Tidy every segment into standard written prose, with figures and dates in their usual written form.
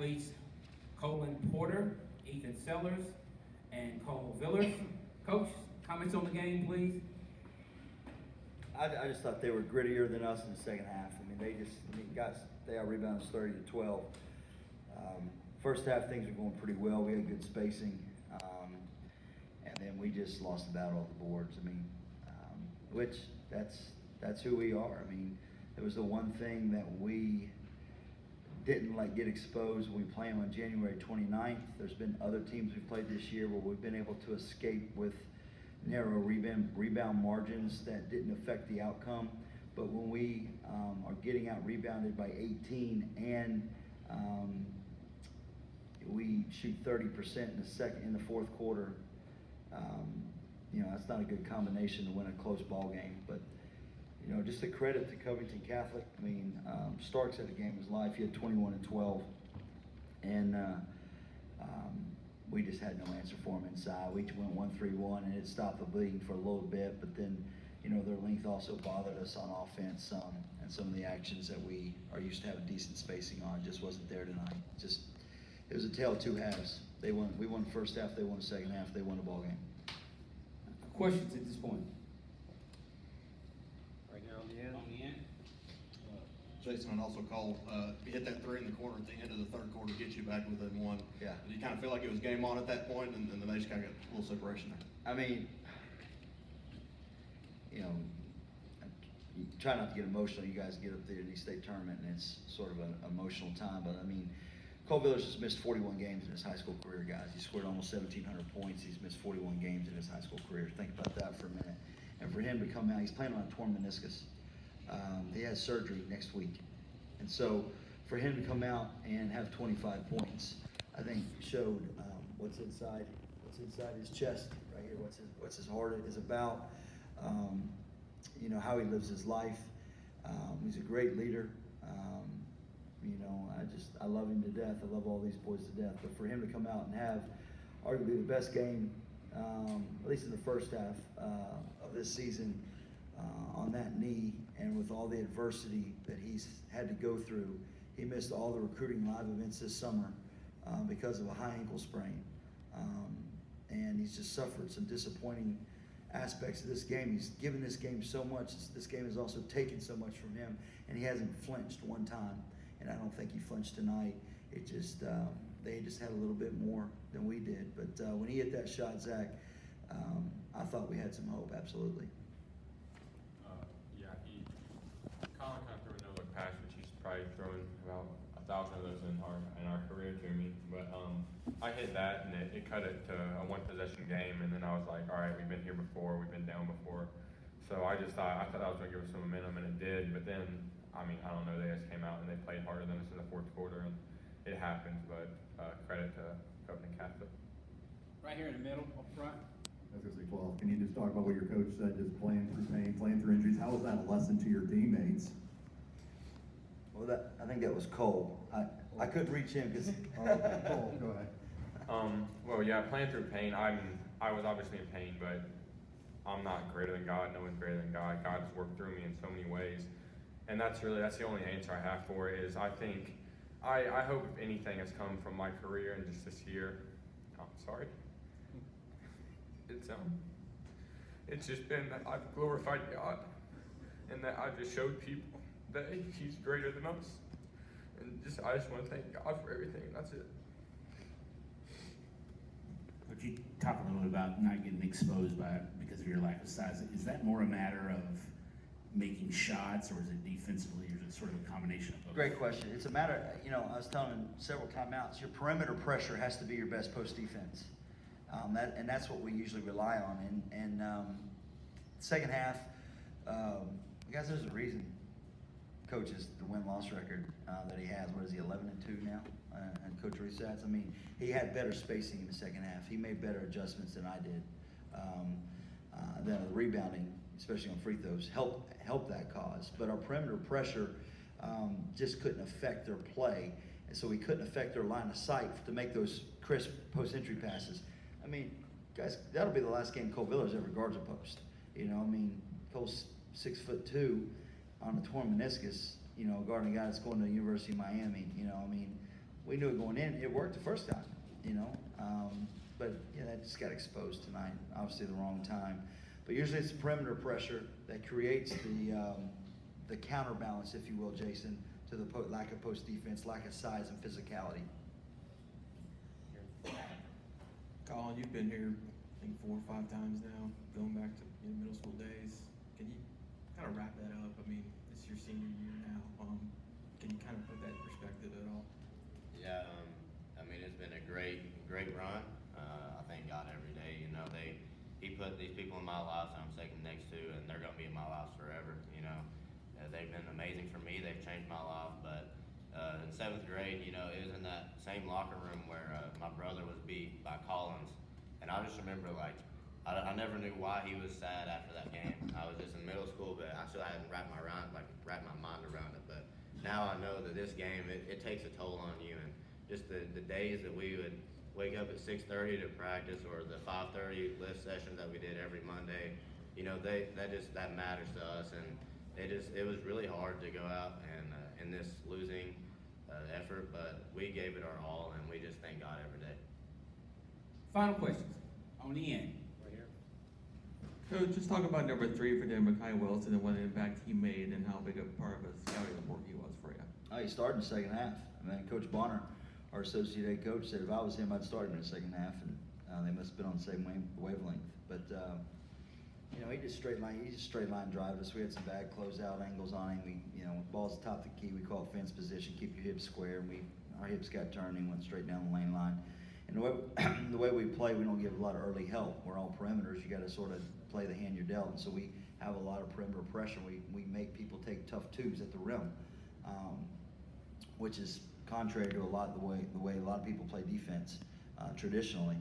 athletes Colin Porter, Ethan Sellers, and Cole Villers. Coach, comments on the game, please. I just thought they were grittier than us in the second half. Guys, they out-rebounded us 30-12. First half, things were going pretty well. We had good spacing. And then we just lost the battle of the boards. Which that's who we are. It was the one thing that we didn't get exposed when we play them on January 29th. There's been other teams we've played this year where we've been able to escape with narrow rebound margins that didn't affect the outcome. But when we are getting out rebounded by 18 and we shoot 30% in the fourth quarter, that's not a good combination to win a close ball game. But just a credit to Covington Catholic. Starks had a game of his life. He had 21 and 12, and we just had no answer for him inside. We went 1-3-1, and it stopped the bleeding for a little bit. But then, their length also bothered us on offense, and some of the actions that we are used to having decent spacing on just wasn't there tonight. It was a tale of two halves. We won the first half. They won the second half. They won the ball game. Questions at this point? Right now on the end. Jason and also Cole, you hit that three in the corner at the end of the third quarter, get you back within one. Yeah. Did you kind of feel like it was game on at that point, and then they just kind of got a little separation there? You try not to get emotional. You guys get up there in the state tournament, and it's sort of an emotional time. But Cole Villers has missed 41 games in his high school career, guys. He scored almost 1,700 points. He's missed 41 games in his high school career. Think about that for a minute. And for him to come out, he's playing on a torn meniscus. He has surgery next week. And so for him to come out and have 25 points, I think showed what's inside his chest right here, what's his heart is about, how he lives his life. He's a great leader. I love him to death. I love all these boys to death. But for him to come out and have arguably the best game, at least in the first half of this season, on that knee, and with all the adversity that he's had to go through, he missed all the recruiting live events this summer because of a high ankle sprain. And he's just suffered some disappointing aspects of this game. He's given this game so much. This game has also taken so much from him, and he hasn't flinched one time. And I don't think he flinched tonight. It just they just had a little bit more than we did. But when he hit that shot, Zach, I thought we had some hope. Absolutely. Colin kind of threw a no-look pass, which he's probably thrown about 1,000 of those in our career to me. But I hit that, and it cut it to a one-possession game. And then I was like, all right, we've been here before, we've been down before. So I thought that was going to give us some momentum, and it did. But then, I don't know, they just came out and they played harder than us in the fourth quarter, and it happens. But credit to Covington Catholic. Right here in the middle, up front. I was going to say 12. Can you just talk about what your coach said, just playing through pain, playing through injuries? How was that a lesson to your teammates? Well, I think that was Cole. I couldn't reach him because. Okay, Cole, go ahead. Playing through pain. I was obviously in pain, but I'm not greater than God. No one's greater than God. God has worked through me in so many ways, and that's the only answer I have for it. Is I think I hope if anything has come from my career and just this year. I'm sorry. It's just been that I've glorified God, and that I've just showed people that He's greater than us, and I just want to thank God for everything. That's it. Would you talk a little bit about not getting exposed because of your lack of size? Is that more a matter of making shots, or is it defensively, or is it sort of a combination of both? Great question. It's a matter. I was telling him several timeouts. Your perimeter pressure has to be your best post defense. That's what we usually rely on. And second half, guys, there's a reason Coach is the win-loss record that he has. What is he, 11-2 now? And Coach Resats. He had better spacing in the second half. He made better adjustments than I did. The rebounding, especially on free throws, helped that cause. But our perimeter pressure just couldn't affect their play, and so we couldn't affect their line of sight to make those crisp post-entry passes. Guys, that'll be the last game Cole Villers ever guards a post. Cole's 6'2" on a torn meniscus, guarding a guy that's going to the University of Miami. we knew it going in. It worked the first time, you know. But yeah, that just got exposed tonight. Obviously, the wrong time. But usually, it's the perimeter pressure that creates the counterbalance, if you will, Jason, to the lack of post defense, lack of size and physicality. Colin, you've been here, I think 4 or 5 times now, going back to middle school days. Can you kind of wrap that up? I mean, it's your senior year now. Can you kind of put that in perspective at all? Yeah, I mean, it's been a great run. I thank God every day. You know, he put these people in my life that I'm second next to, and they're gonna be in my life forever. You know, they've been amazing for me. They've changed my life. But in 7th grade, you know, it was in that same locker room where my brother was beat by Collins, and I just remember like I never knew why he was sad after that game. I was just in middle school, but I still hadn't wrapped my mind around it. But now I know that this game it takes a toll on you, and just the days that we would wake up at 6:30 to practice, or the 5:30 lift sessions that we did every Monday, you know, that matters to us, and it was really hard to go out and in this losing effort, but we gave it our all, and we just thank God every day. Final questions on the end. Coach, just talk about number 3 for them, Mekhi Wilson, and what impact he made and how big a part of a scouting report he was for you. Oh, he started in the second half. I mean, Coach Bonner, our associate head coach, said if I was him, I'd start him in the second half, and they must have been on the same wavelength. But you know, he just straight line drive us. We had some bad closeout angles on him. We, you know, balls top the key. We call it fence position. Keep your hips square. And our hips got turned and went straight down the lane line. And the way we play, we don't give a lot of early help. We're all perimeters. You got to sort of play the hand you're dealt. And so we have a lot of perimeter pressure. We make people take tough twos at the rim, which is contrary to the way a lot of people play defense traditionally.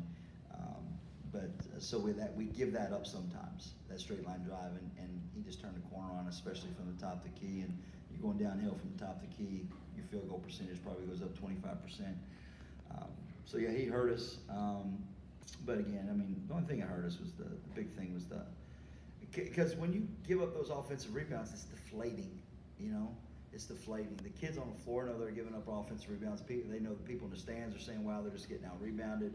But so with that, we give that up sometimes, that straight line drive, and he just turned the corner on, especially from the top of the key, and you're going downhill from the top of the key, your field goal percentage probably goes up 25%. So yeah, he hurt us. But again, I mean, the only thing that hurt us was the big thing was because when you give up those offensive rebounds, it's deflating, you know? It's deflating. The kids on the floor know they're giving up offensive rebounds. They know the people in the stands are saying, wow, they're just getting out rebounded.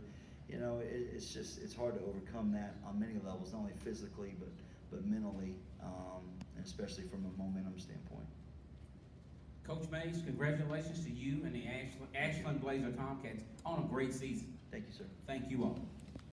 You know, it's hard to overcome that on many levels, not only physically, but mentally, and especially from a momentum standpoint. Coach Mays, congratulations to you and the Ashland Blazer Tomcats on a great season. Thank you, sir. Thank you all.